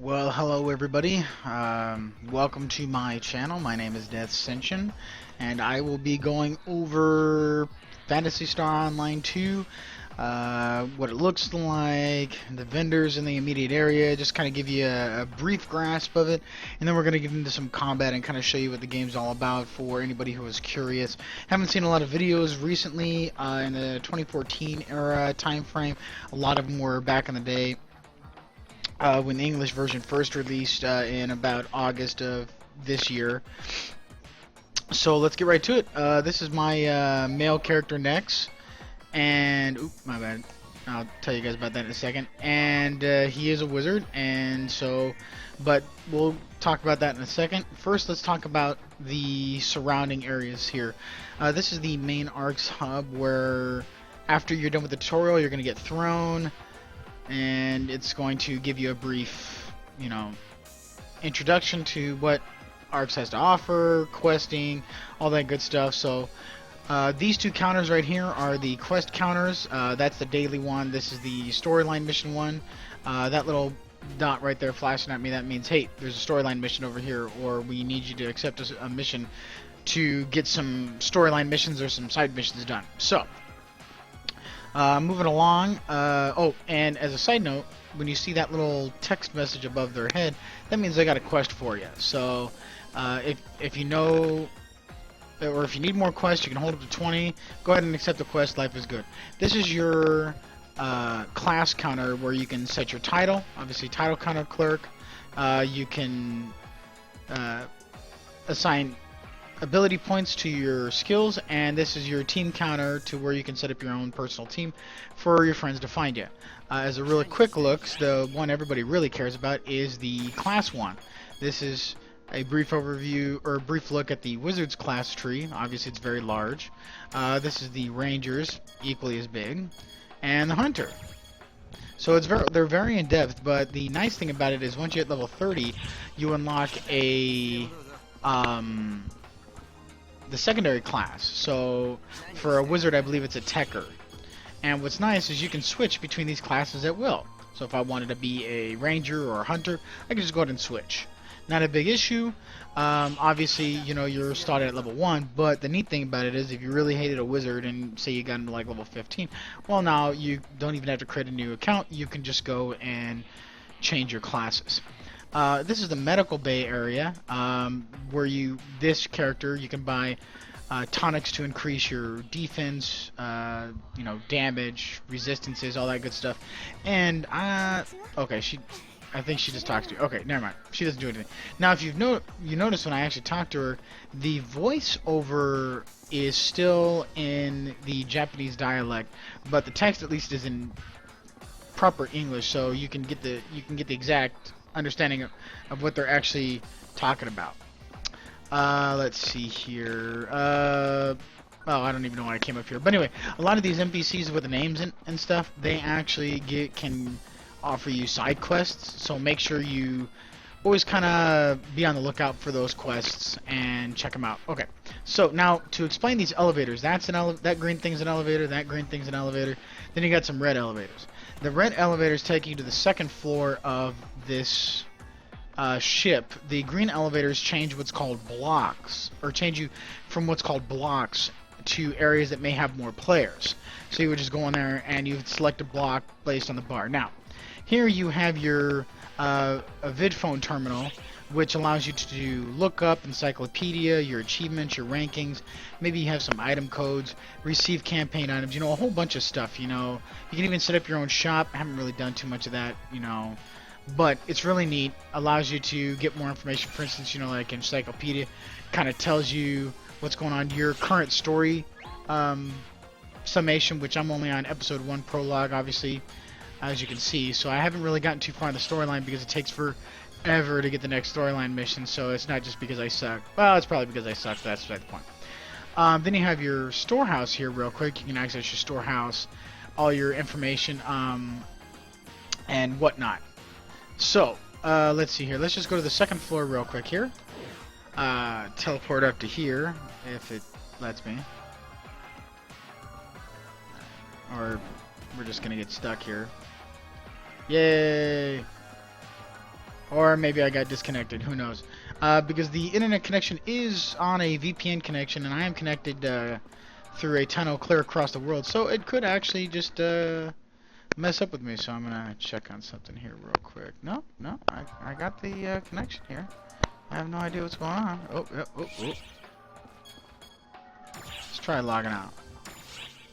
Well, hello everybody. Welcome to my channel. My name is Death Ascension, and I will be going over Phantasy Star Online 2, what it looks like, the vendors in the immediate area, just kind of give you a brief grasp of it, and then we're going to get into some combat and kind of show you what the game's all about for anybody who is curious. Haven't seen a lot of videos recently in the 2014 era time frame. A lot of them were back in the day when the English version first released in about August of this year. So let's get right to it. This is my male character Nex, and oop, my bad. I'll tell you guys about that in a second. And he is a wizard, and so, but we'll talk about that in a second. First, let's talk about the surrounding areas here. This is the main Arcs hub, where after you're done with the tutorial, you're going to get thrown, and it's going to give you a brief, introduction to what Arcs has to offer, questing, all that good stuff. So these two counters right here are the quest counters. That's the daily one. This is the storyline mission one. That little dot right there flashing at me, that means, hey, there's a storyline mission over here, or we need you to accept a mission to get some storyline missions or some side missions done. So moving along. Oh, and as a side note, when you see that little text message above their head, that means they got a quest for you. So if you know, or if you need more quests, you can hold up to 20. Go ahead and accept the quest. Life is good. This is your class counter, where you can set your title. Obviously, title counter clerk. You can assign ability points to your skills, and this is your team counter, to where you can set up your own personal team for your friends to find you. As a really quick look, the one everybody really cares about is the class one. This is a brief overview, or a brief look at the wizard's class tree. Obviously it's very large. This is the rangers, equally as big, and the hunter. So they're very in depth, but the nice thing about it is once you hit level 30, you unlock the secondary class. So for a wizard, I believe it's a techer. And what's nice is you can switch between these classes at will. So if I wanted to be a ranger or a hunter, I can just go ahead and switch. Not a big issue. Obviously, you're started at level 1, but the neat thing about it is if you really hated a wizard and say you got into like level 15, well, now you don't even have to create a new account. You can just go and change your classes. This is the medical bay area, where this character, you can buy tonics to increase your defense, damage, resistances, all that good stuff. And okay, I think she just talks to you. Okay, never mind. She doesn't do anything. Now, if you notice when I actually talk to her, the voiceover is still in the Japanese dialect, but the text at least is in proper English, so you can get the exact understanding of what they're actually talking about. Let's see here. Oh, I don't even know why I came up here. But anyway, a lot of these NPCs with the names and stuff, they actually can offer you side quests. So make sure you always kind of be on the lookout for those quests and check them out. Okay, so now to explain these elevators, that green thing's an elevator, that green thing's an elevator. Then you got some red elevators. The red elevators take you to the second floor of this ship. The green elevators change what's called blocks, or change you from what's called blocks to areas that may have more players. So you would just go in there and you would select a block based on the bar. Now, here you have your a vid phone terminal, which allows you to look up encyclopedia, your achievements, your rankings. Maybe you have some item codes, receive campaign items, a whole bunch of stuff. You can even set up your own shop. I haven't really done too much of that, but it's really neat. Allows you to get more information. For instance, like encyclopedia kind of tells you what's going on, your current story summation, which I'm only on episode 1 prologue, obviously, as you can see. So I haven't really gotten too far in the storyline because it takes forever to get the next storyline mission. So it's not just because I suck. Well, it's probably because I suck. So that's the point. Then you have your storehouse here real quick. You can access your storehouse, all your information, and whatnot. So, let's see here. Let's just go to the second floor real quick here. Teleport up to here, if it lets me. Or we're just gonna get stuck here. Yay! Or maybe I got disconnected, who knows. Because the internet connection is on a VPN connection, and I am connected through a tunnel clear across the world, so it could actually just mess up with me. So I'm gonna check on something here real quick. No, I got the connection here. I have no idea what's going on. Oh. Let's try logging out.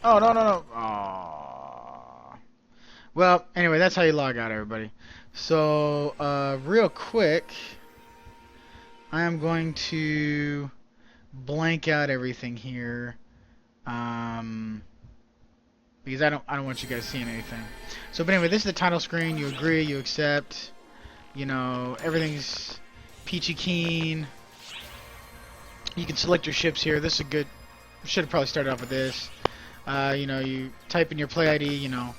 Oh, no. Oh. Well, anyway, that's how you log out, everybody. So, real quick, I am going to blank out everything here, because I don't want you guys seeing anything. So, but anyway, this is the title screen. You agree, you accept. You know, everything's peachy keen. You can select your ships here. This is a good. Should have probably started off with this. You know, you type in your play ID. You know,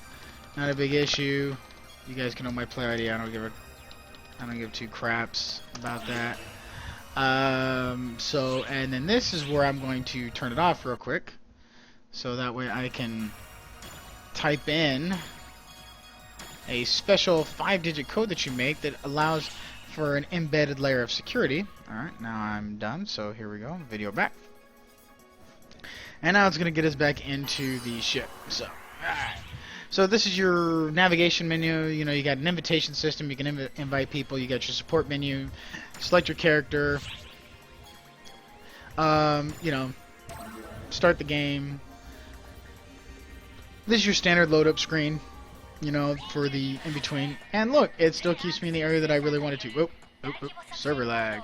not a big issue. You guys can know my play ID. I don't give two craps about that. So, and then this is where I'm going to turn it off real quick, so that way I can type in a special 5-digit code that you make that allows for an embedded layer of security. Alright, now I'm done, so here we go, video back. And now it's going to get us back into the ship. So, alright. So this is your navigation menu. You know, you got an invitation system. You can invite people. You got your support menu. Select your character. You know, start the game. This is your standard load up screen, you know, for the in between. And look, it still keeps me in the area that I really wanted to. Oh, server lag.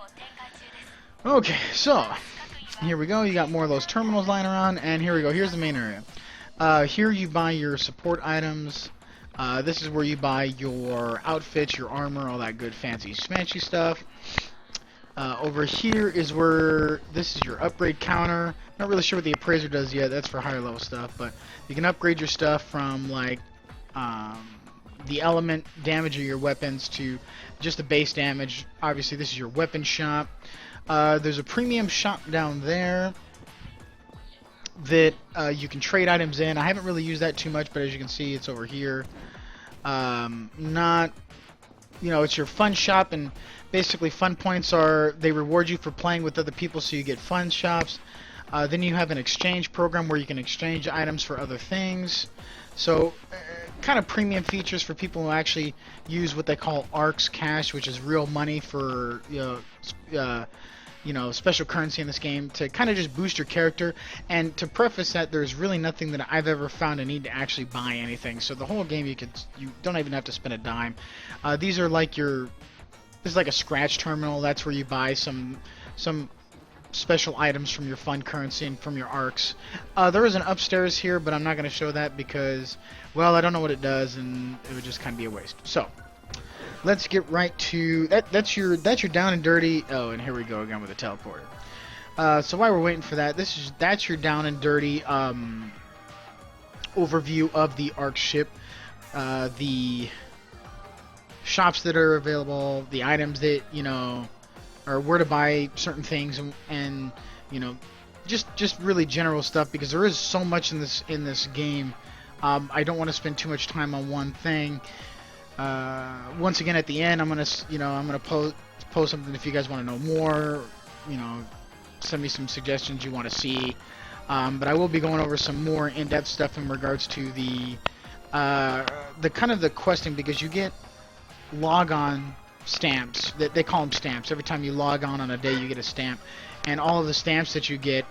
Okay, so here we go. You got more of those terminals lying around, and here we go. Here's the main area. Here you buy your support items. This is where you buy your outfits, your armor, all that good fancy smanchy stuff. Over here is where this is your upgrade counter. Not really sure what the appraiser does yet. That's for higher level stuff, but you can upgrade your stuff from like the element damage of your weapons to just the base damage. Obviously, this is your weapon shop. There's a premium shop down there that you can trade items in. I haven't really used that too much, but as you can see, it's over here. Not, you know, it's your fun shop, and basically fun points are, they reward you for playing with other people, so you get fun shops. Then you have an exchange program where you can exchange items for other things. So, kind of premium features for people who actually use what they call ARX cash, which is real money for, you know, special currency in this game to kind of just boost your character. And to preface that, there's really nothing that I've ever found a need to actually buy anything. So the whole game, you don't even have to spend a dime. These are like this is like a scratch terminal. That's where you buy some special items from your fun currency and from your ARX. There is an upstairs here, but I'm not going to show that because, well, I don't know what it does, and it would just kind of be a waste. So let's get right to that. That's your down and dirty. Oh, and here we go again with the teleporter. So while we're waiting for that, that's your down and dirty overview of the ARX ship. The shops that are available, the items that, you know, or where to buy certain things, and you know, just really general stuff, because there is so much in this game. I don't want to spend too much time on one thing. Once again, at the end, I'm gonna post something if you guys want to know more. You know, send me some suggestions you want to see. But I will be going over some more in-depth stuff in regards to the kind of the questing, because you get log-on stamps. They call them stamps. Every time you log on a day, you get a stamp, and all of the stamps that you get,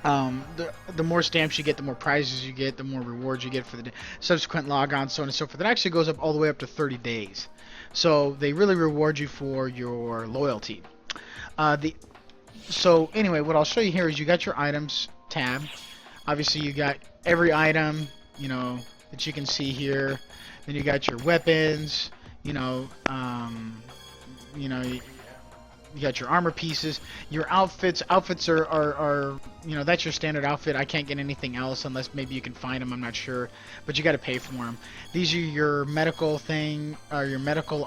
the more stamps you get, the more prizes you get, the more rewards you get for the subsequent logon, so on and so forth. It actually goes up all the way up to 30 days. So they really reward you for your loyalty. So anyway, what I'll show you here is you got your items tab. Obviously, you got every item, you know, that you can see here. Then you got your weapons. You know, you got your armor pieces, your outfits. Outfits are you know, that's your standard outfit. I can't get anything else unless maybe you can find them. I'm not sure, but you got to pay for them. These are your medical thing, or your medical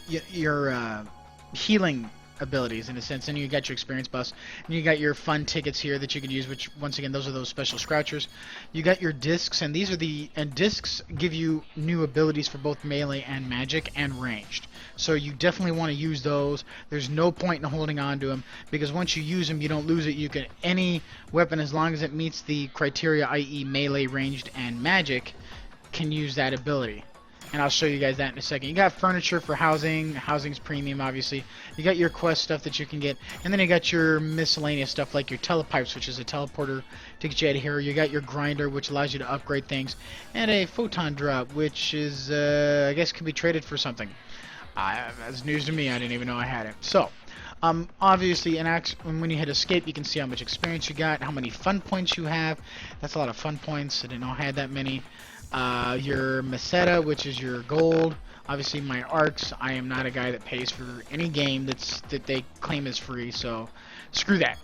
your healing abilities in a sense. And you got your experience buffs, and you got your fun tickets here that you can use, which once again those are those special scrouchers. You got your discs, and these are and discs give you new abilities for both melee and magic and ranged. So you definitely want to use those. There's no point in holding on to them, because once you use them, you don't lose it. You can any weapon, as long as it meets the criteria, i.e. melee, ranged, and magic, can use that ability. And I'll show you guys that in a second. You got furniture for housing. Housing's premium, obviously. You got your quest stuff that you can get. And then you got your miscellaneous stuff like your telepipes, which is a teleporter to get you out of here. You got your grinder, which allows you to upgrade things. And a photon drop, which is, I guess, can be traded for something. That's news to me. I didn't even know I had it. So, obviously, when you hit escape, you can see how much experience you got, how many fun points you have. That's a lot of fun points. I didn't know I had that many. Your meseta, which is your gold. Obviously, my arcs. I am not a guy that pays for any game that they claim is free, so screw that.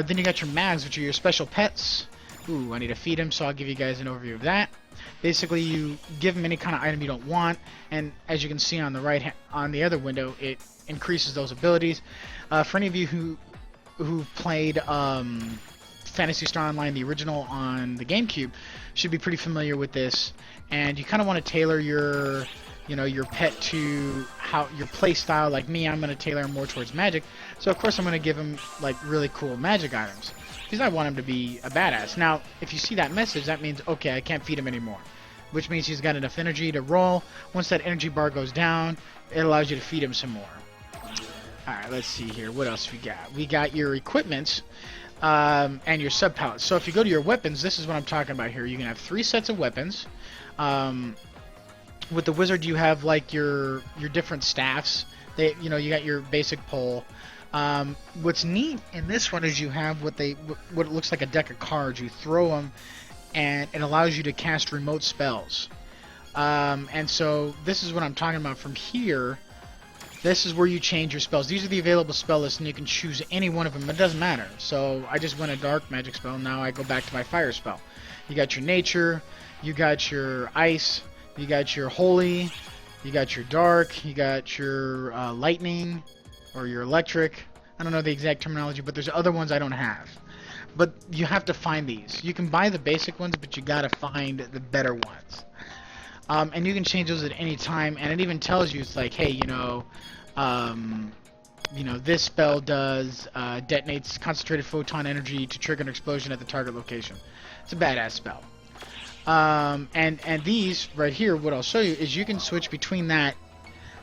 Then you got your mags, which are your special pets. Ooh, I need to feed them, so I'll give you guys an overview of that. Basically, you give them any kind of item you don't want, and as you can see on the on the other window, it increases those abilities. For any of you who played Phantasy Star Online, the original on the GameCube, should be pretty familiar with this. And you kind of want to tailor your pet to how your play style. Like me, I'm going to tailor more towards magic. So of course I'm going to give him like really cool magic items, because I want him to be a badass. Now, if you see that message, that means okay, I can't feed him anymore, which means he's got enough energy to roll. Once that energy bar goes down, it allows you to feed him some more. Alright, let's see here. What else we got? We got your equipments. And your sub palettes. So if you go to your weapons, this is what I'm talking about here. You can have 3 sets of weapons. With the wizard, you have like your different staffs. You got your basic pole. What's neat in this one is you have what it looks like a deck of cards. You throw them, and it allows you to cast remote spells. And so this is what I'm talking about from here. This is where you change your spells. These are the available spell lists, and you can choose any one of them. It doesn't matter. So I just went a dark magic spell. Now I go back to my fire spell. You got your nature. You got your ice. You got your holy. You got your dark. You got your lightning or your electric. I don't know the exact terminology, but there's other ones I don't have. But you have to find these. You can buy the basic ones, but you gotta find the better ones. And you can change those at any time, and it even tells you, it's like, hey, this spell does detonates concentrated photon energy to trigger an explosion at the target location. It's a badass spell. And these right here, what I'll show you is you can switch between that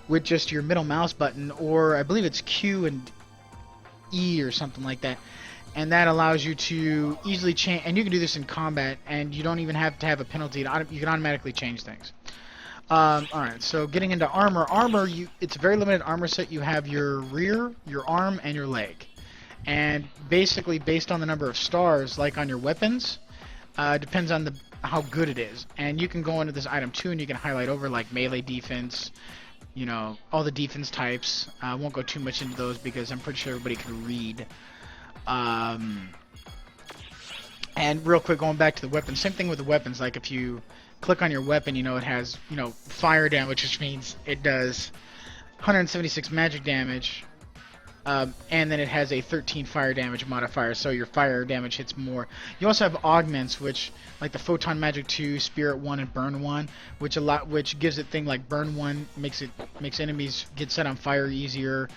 with just your middle mouse button, or I believe it's Q and E or something like that. And that allows you to easily change, and you can do this in combat, and you don't even have to have a penalty. You can automatically change things. Alright, so getting into armor. It's a very limited armor set. You have your rear, your arm, and your leg. And basically, based on the number of stars, like on your weapons, depends on how good it is. And you can go into this item too, and you can highlight over like melee defense, all the defense types. I won't go too much into those because I'm pretty sure everybody can read. And real quick, going back to the weapons, same thing with the weapons. Like if you click on your weapon, it has, fire damage, which means it does 176 magic damage, and then it has a 13 fire damage modifier, so your fire damage hits more. You also have augments, which, like the Photon Magic 2, Spirit 1, and Burn 1, which gives it thing like Burn 1 makes enemies get set on fire easier.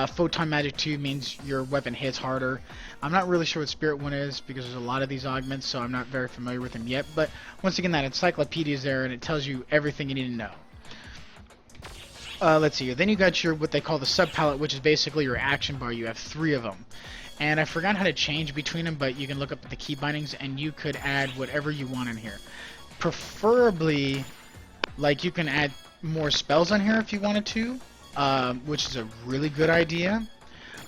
Photon Magic 2 means your weapon hits harder. I'm not really sure what Spirit 1 is because there's a lot of these augments, so I'm not very familiar with them yet. But once again, that encyclopedia is there, and it tells you everything you need to know. Let's see. Then you got your what they call the sub palette, which is basically your action bar. You have 3 of them, and I forgot how to change between them, but you can look up the key bindings, and you could add whatever you want in here. Preferably, like you can add more spells on here if you wanted to. Which is a really good idea,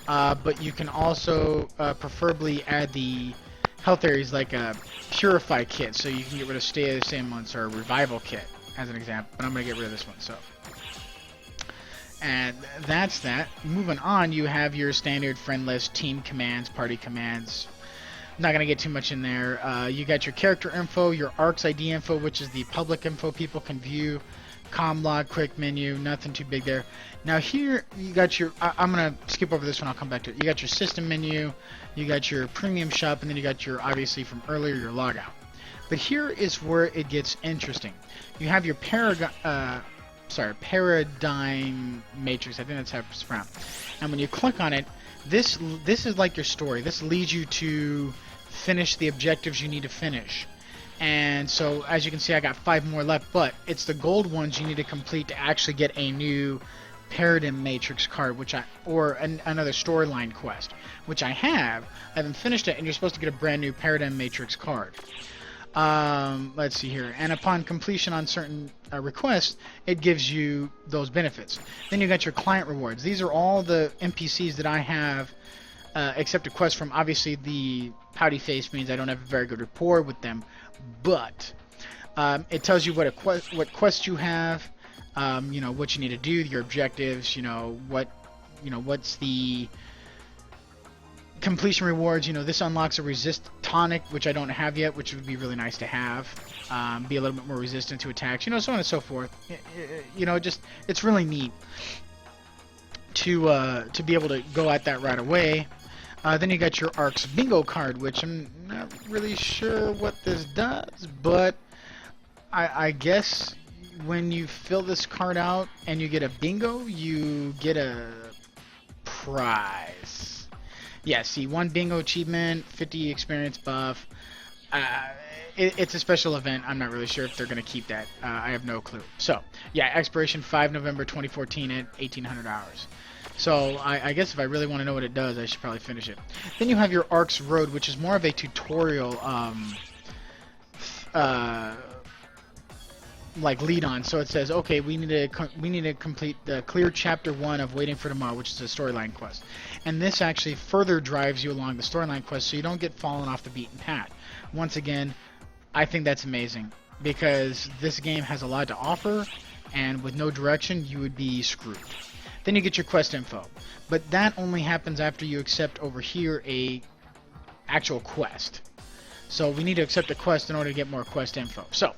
but you can also preferably add the health areas like a Purify kit, so you can get rid of Stay the Same Months, or a Revival kit, as an example, but I'm going to get rid of this one, so. And that's that. Moving on, you have your standard friend list, team commands, party commands. I'm not going to get too much in there. You got your character info, your ARCS ID info, which is the public info people can view com log, quick menu, nothing too big there. Now here you got your, I'm gonna skip over this one, I'll come back to it. You got your system menu, you got your premium shop, and then you got your, obviously from earlier, your logout. But here is where it gets interesting. You have your paradigm matrix, I think that's how it's pronounced. And when you click on it, this is like your story. This leads you to finish the objectives you need to finish. And so, as you can see, I got 5 more left, but it's the gold ones you need to complete to actually get a new Paradigm Matrix card, or another storyline quest, which I have. I haven't finished it, and you're supposed to get a brand new Paradigm Matrix card. Let's see here. And upon completion on certain requests, it gives you those benefits. Then you got your client rewards. These are all the NPCs that I have accepted quests from. Obviously, the pouty face means I don't have a very good rapport with them, but it tells you what quest you have, you know, what you need to do, your objectives, what's the completion rewards. You know, this unlocks a resist tonic, which I don't have yet, which would be really nice to have. Be a little bit more resistant to attacks, you know, so on and so forth. You know, just it's really neat to be able to go at that right away. Then you got your ARC's bingo card, which I'm not really sure what this does, but I guess when you fill this card out and you get a bingo, you get a prize. Yeah, see, 1 bingo achievement, 50 experience buff. It's a special event. I'm not really sure if they're going to keep that. I have no clue. So, yeah, expiration 5 November 2014 at 1800 hours. So, I guess if I really want to know what it does, I should probably finish it. Then you have your Arcs Road, which is more of a tutorial, like lead on. So it says, okay, we need to complete the clear chapter 1 of Waiting for Tomorrow, which is a storyline quest. And this actually further drives you along the storyline quest, so you don't get fallen off the beaten path. Once again, I think that's amazing, because this game has a lot to offer, and with no direction, you would be screwed. Then you get your quest info, but that only happens after you accept over here a actual quest. So we need to accept a quest in order to get more quest info. So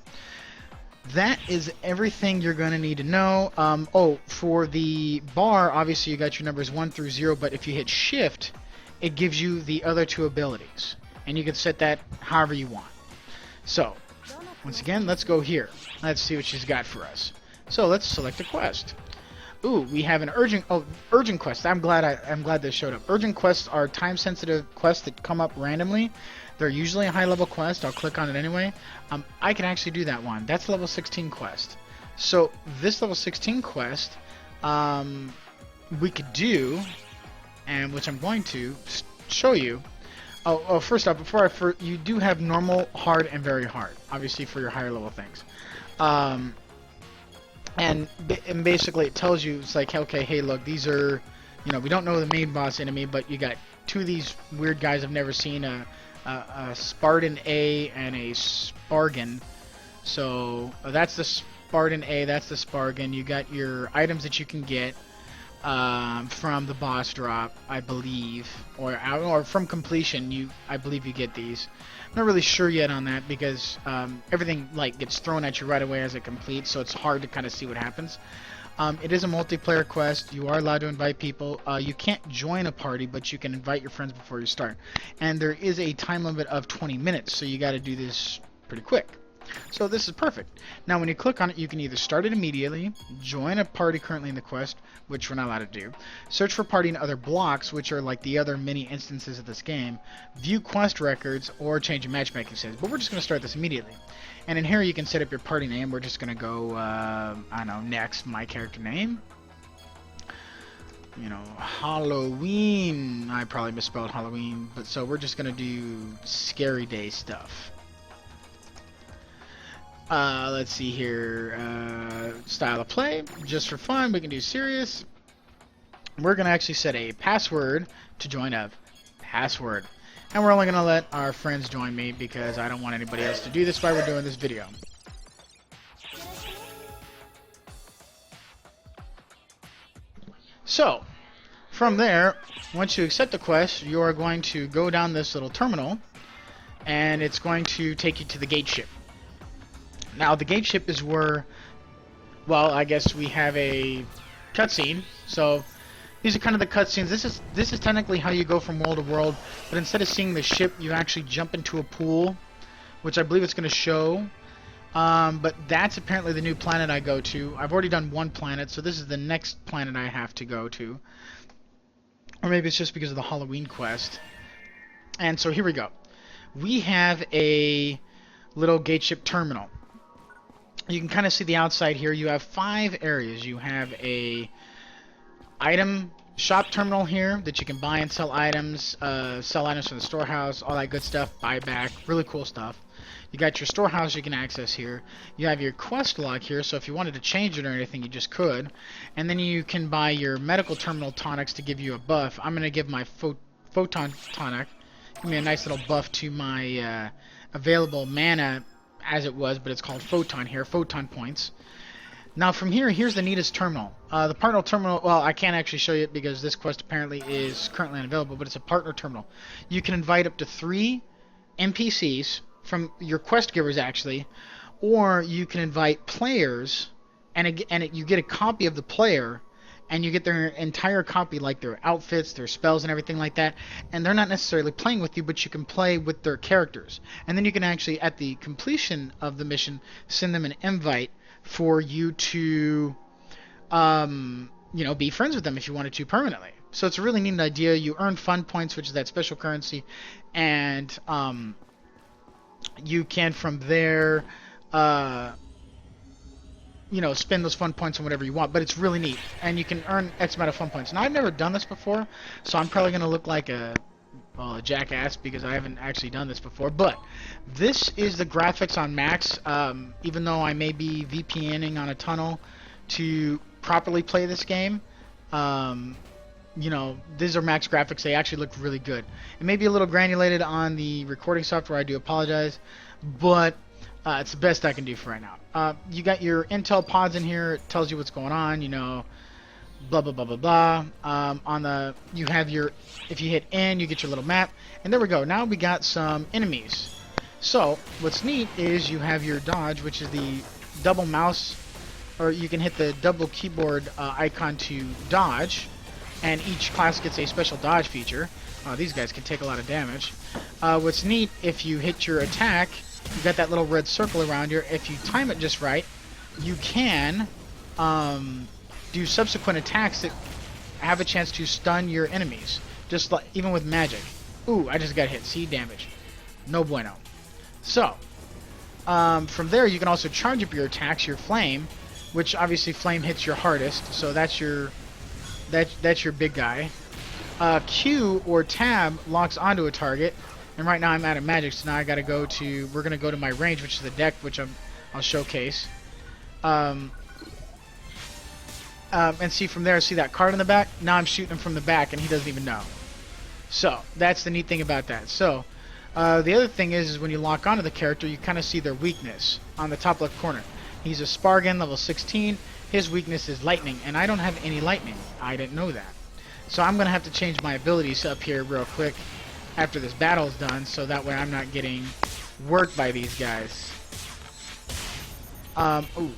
that is everything you're going to need to know. Oh, for the bar, obviously you got your numbers 1 through 0, but if you hit shift, it gives you the other 2 abilities, and you can set that however you want. So once again, let's go here. Let's see what she's got for us. So let's select a quest. Ooh, we have an urgent quest. I'm glad this showed up. Urgent quests are time-sensitive quests that come up randomly. They're usually a high-level quest. I'll click on it anyway. I can actually do that one. That's level 16 quest. So this level 16 quest, we could do, and which I'm going to show you. Oh, first off, you do have normal, hard, and very hard, obviously for your higher level things. And basically it tells you, it's like, okay, hey, look, these are, you know, we don't know the main boss enemy, but you got 2 of these weird guys I've never seen, a Spartan A and a Spargan. So that's the Spartan A, that's the Spargan. You got your items that you can get from the boss drop, I believe, or from completion. I believe you get these. I'm not really sure yet on that, because everything like gets thrown at you right away as it completes, so it's hard to kind of see what happens. It is a multiplayer quest. You are allowed to invite people. You can't join a party, but you can invite your friends before you start. And there is a time limit of 20 minutes, so you got to do this pretty quick. So this is perfect. Now when you click on it, you can either start it immediately, join a party currently in the quest, which we're not allowed to do, search for party in other blocks, which are like the other mini instances of this game, view quest records, or change your matchmaking settings. But we're just going to start this immediately. And in here you can set up your party name. We're just going to go, I don't know, next, my character name. You know, Halloween. I probably misspelled Halloween, but so we're just going to do Scary Day stuff. Let's see here, style of play, just for fun, we can do serious. We're going to actually set a password to join a password. And we're only going to let our friends join me, because I don't want anybody else to do this while we're doing this video. So, from there, once you accept the quest, you are going to go down this little terminal, and it's going to take you to the gate ship. Now, the gate ship is where well, I guess we have a cutscene. So these are kind of the cutscenes. This is technically how you go from world to world, but instead of seeing the ship, you actually jump into a pool, which I believe it's going to show. But that's apparently the new planet I go to. I've already done one planet, so this is the next planet I have to go to. Or maybe it's just because of the Halloween quest. And so here we go. We have a little gateship terminal. You can kind of see the outside here. You have 5 areas. You have a item shop terminal here that you can buy and sell items from the storehouse, all that good stuff, buyback, really cool stuff. You got your storehouse you can access here. You have your quest log here, so if you wanted to change it or anything, you just could. And then you can buy your medical terminal tonics to give you a buff. I'm going to give my photon tonic, give me a nice little buff to my available mana as it was, but it's called photon here, photon points. Now from here, here's the neatest terminal. The partner terminal, well, I can't actually show you it because this quest apparently is currently unavailable, but it's a partner terminal. You can invite up to 3 NPCs from your quest givers actually, or you can invite players, and you get a copy of the player, and you get their entire copy, like their outfits, their spells, and everything like that. And they're not necessarily playing with you, but you can play with their characters. And then you can actually, at the completion of the mission, send them an invite for you to, be friends with them if you wanted to permanently. So it's a really neat idea. You earn fun points, which is that special currency, and you can from there, spend those fun points on whatever you want. But it's really neat, and you can earn X amount of fun points. Now I've never done this before, so I'm probably gonna look like a jackass because I haven't actually done this before. But this is the graphics on max. Even though I may be VPNing on a tunnel to properly play this game, these are max graphics. They actually look really good. It may be a little granulated on the recording software. I do apologize, but it's the best I can do for right now. You got your intel pods in here. It tells you what's going on. Blah blah blah blah blah. You have your, if you hit N, you get your little map, and there we go. Now we got some enemies. So what's neat is you have your dodge, which is the double mouse, or you can hit the double keyboard icon to dodge, and each class gets a special dodge feature. These guys can take a lot of damage. What's neat, if you hit your attack, you got that little red circle around here. If you time it just right, you can do subsequent attacks that have a chance to stun your enemies, just like even with magic. Ooh, I just got hit. See, damage. No bueno. So from there, you can also charge up your attacks, your flame, which obviously flame hits your hardest. So that's your big guy. Q or tab locks onto a target, and right now I'm out of magic, so now I gotta go to, we're gonna go to my range, which is the deck, which I'll showcase. And see from there, see that card in the back? Now I'm shooting him from the back, and he doesn't even know. So that's the neat thing about that. So the other thing is when you lock onto the character, you kind of see their weakness on the top left corner. He's a Spargan, level 16. His weakness is lightning, and I don't have any lightning. I didn't know that. So I'm going to have to change my abilities up here real quick after this battle's done, so that way I'm not getting worked by these guys. Ooh.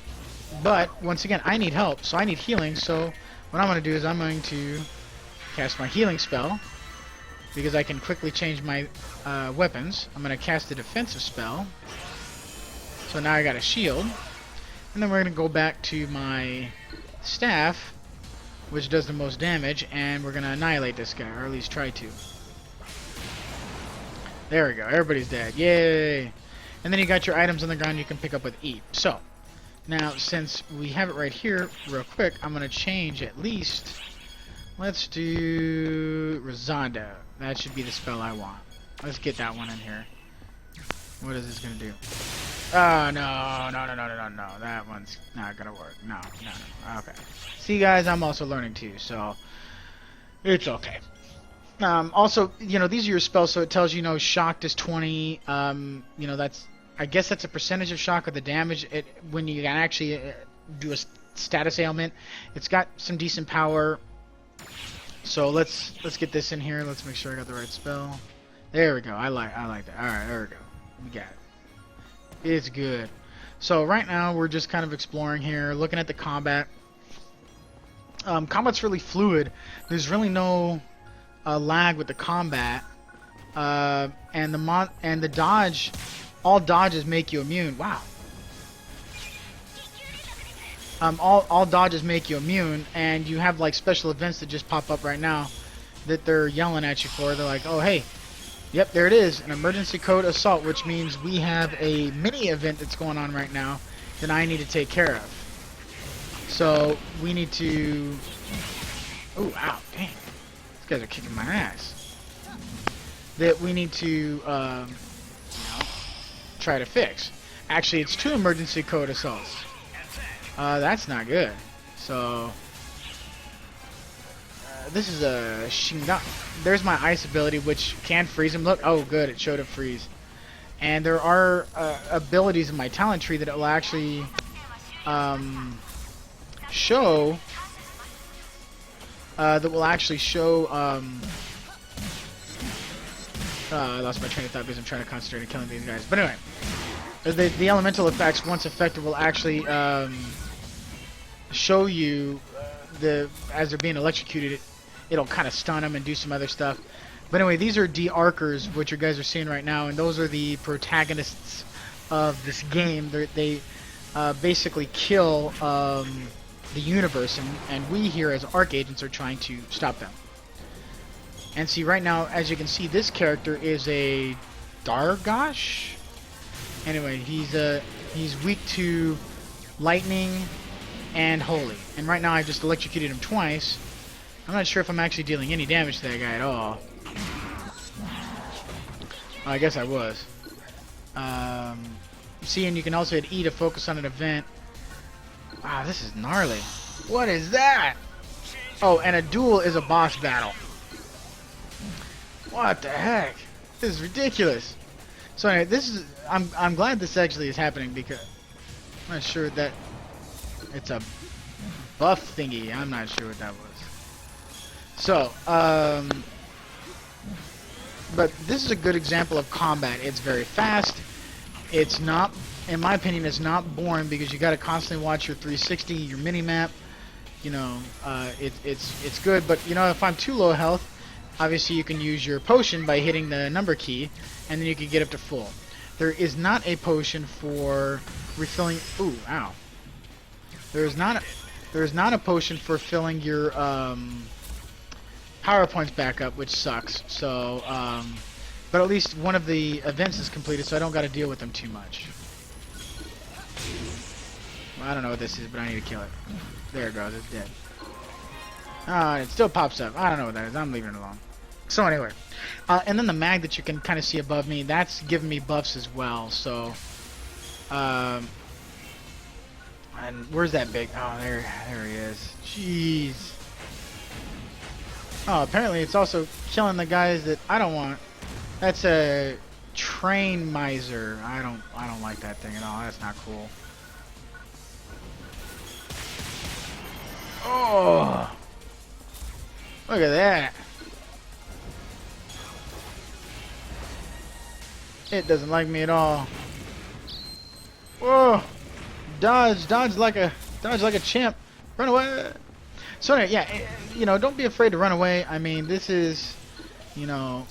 But, once again, I need help, so I need healing, so what I'm going to do is I'm going to cast my healing spell, because I can quickly change my weapons. I'm going to cast a defensive spell, so now I got a shield, and then we're going to go back to my staff, which does the most damage, and we're going to annihilate this guy, or at least try to. There we go, everybody's dead, yay! And then you got your items on the ground you can pick up with E. So, now since we have it right here, real quick, I'm going to change at least, let's do Rosanda. That should be the spell I want. Let's get that one in here. What is this going to do? Oh, no. That one's not going to work. No. Okay. See, guys, I'm also learning too, so it's okay. Also, these are your spells, so it tells you, shocked is 20. That's, I guess that's a percentage of shock of the damage. When you can actually do a status ailment, it's got some decent power. So let's get this in here. Let's make sure I got the right spell. There we go. I like that. All right, there we go. We got it. It's good. So right now we're just kind of exploring here, looking at the combat. Combat's really fluid. There's really no lag with the combat, and the dodge. All dodges make you immune. Wow. All dodges make you immune, and you have like special events that just pop up right now that they're yelling at you for. They're like, oh hey, yep, there it is, an emergency code assault, which means we have a mini event that's going on right now that I need to take care of. So we need to. Oh, ow, dang! These guys are kicking my ass. That we need to, you know, try to fix. Actually, it's 2 emergency code assaults. That's not good. So, this is a Shingan. There's my ice ability, which can freeze him. Look, oh good, it showed a freeze. And there are abilities in my talent tree that it will actually show. That will actually show. I lost my train of thought because I'm trying to concentrate on killing these guys. But anyway, the elemental effects, once effective, will actually show you as they're being electrocuted. It'll kind of stun them and do some other stuff. But anyway, these are de-arcers, which you guys are seeing right now, and those are the protagonists of this game. They basically kill the universe, and we here as Arc Agents are trying to stop them. And see, right now, as you can see, this character is a Dargosh. Anyway, he's weak to lightning and holy. And right now, I just electrocuted him twice. I'm not sure if I'm actually dealing any damage to that guy at all. Oh, I guess I was. See, and you can also hit E to focus on an event. Wow, this is gnarly. What is that? Oh, and a duel is a boss battle. What the heck? This is ridiculous. So anyway, this is I'm glad this actually is happening because I'm not sure that it's a buff thingy. I'm not sure what that was. So, but this is a good example of combat. It's very fast. It's not, in my opinion, it's not boring because you got to constantly watch your 360, your mini map. You know, it's good. But you know, if I'm too low health, obviously you can use your potion by hitting the number key, and then you can get up to full. There is not a potion for refilling. Ooh, ow! There is not a potion for filling your power points back up, which sucks. So, but at least one of the events is completed, so I don't got to deal with them too much. Well, I don't know what this is, but I need to kill it. There it goes. It's dead. It still pops up. I don't know what that is. I'm leaving it alone. So anyway, and then the mag that you can kind of see above me, that's giving me buffs as well. So, and where's that big? Oh, there he is. Jeez. Oh, apparently it's also killing the guys that I don't want. That's a train miser. I don't like that thing at all. That's not cool. Oh, look at that. It doesn't like me at all. Whoa! Dodge like a champ. Run away. So anyway, yeah, you know, don't be afraid to run away. I mean, this is, you know,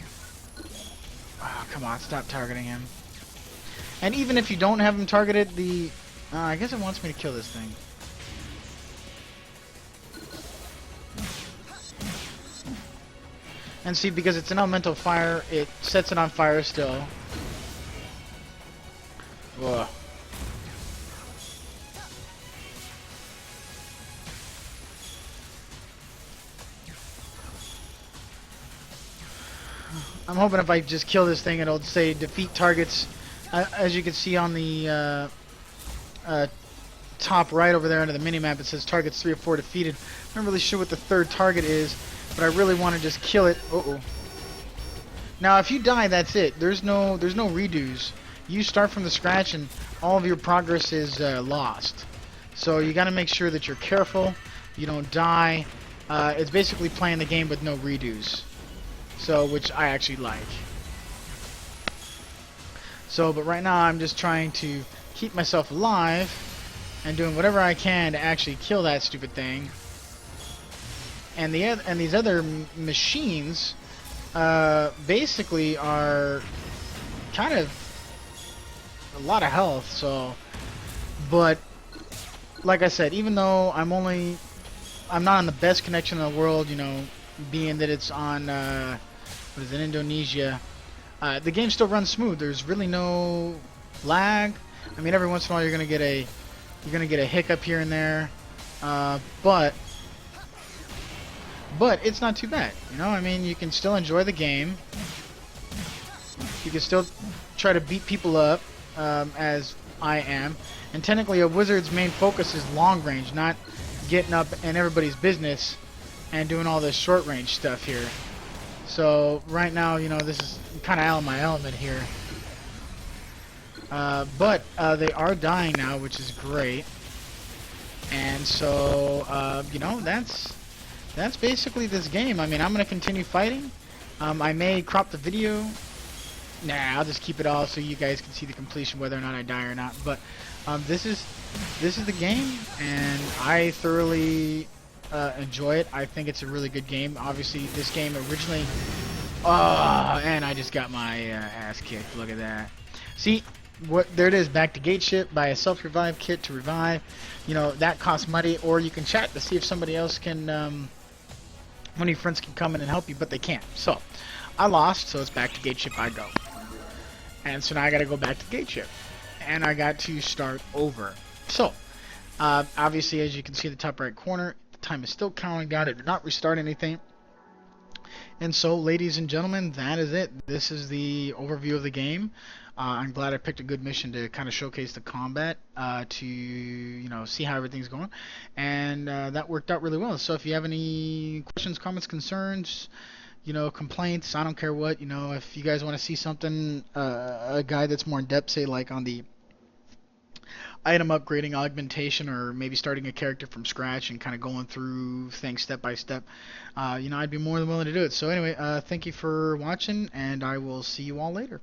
oh, come on, stop targeting him. And even if you don't have him targeted, I guess it wants me to kill this thing. And see, because it's an elemental fire, it sets it on fire still. Whoa. I'm hoping if I just kill this thing, it'll say defeat targets. As you can see on the top right over there under the minimap, it says targets 3 or 4 defeated. I'm not really sure what the third target is, but I really want to just kill it. Uh-oh. Now, if you die, that's it. There's no redos. You start from the scratch, and all of your progress is lost. So you got to make sure that you're careful. You don't die. It's basically playing the game with no redos. So, which I actually like. So, but right now I'm just trying to keep myself alive and doing whatever I can to actually kill that stupid thing. And these other machines basically are kind of a lot of health. So, but like I said, even though I'm not on the best connection in the world, you know, being that it's on what is it, Indonesia, the game still runs smooth. There's really no lag. I mean, every once in a while you're gonna get a hiccup here and there, but it's not too bad. You know, I mean, you can still enjoy the game. You can still try to beat people up, as I am. And technically, a wizard's main focus is long range, not getting up in everybody's business and doing all this short range stuff here. So right now, you know, this is kind of out of my element here. But they are dying now, which is great. And so, you know, that's basically this game. I mean, I'm gonna continue fighting. I may crop the video. Nah, I'll just keep it all so you guys can see the completion, whether or not I die or not. But this is the game, and I thoroughly enjoy it. I think it's a really good game. Obviously, this game originally... and I just got my ass kicked. Look at that. See, there it is. Back to gate ship. Buy a self-revive kit to revive. You know, that costs money, or you can chat to see if somebody else can... one of your friends can come in and help you, but they can't. So, I lost, so it's back to gate ship I go. And so now I gotta go back to gate ship. And I got to start over. So, obviously, as you can see in the top right corner, the time is still counting down. It did not restart anything. And so, ladies and gentlemen, that is it. This is the overview of the game. I'm glad I picked a good mission to kind of showcase the combat, to, you know, see how everything's going. And that worked out really well. So if you have any questions, comments, concerns, you know, complaints, I don't care what, you know, if you guys want to see something, a guide that's more in depth, say like on the item upgrading, augmentation, or maybe starting a character from scratch and kind of going through things step by step, you know, I'd be more than willing to do it. So anyway, thank you for watching, and I will see you all later.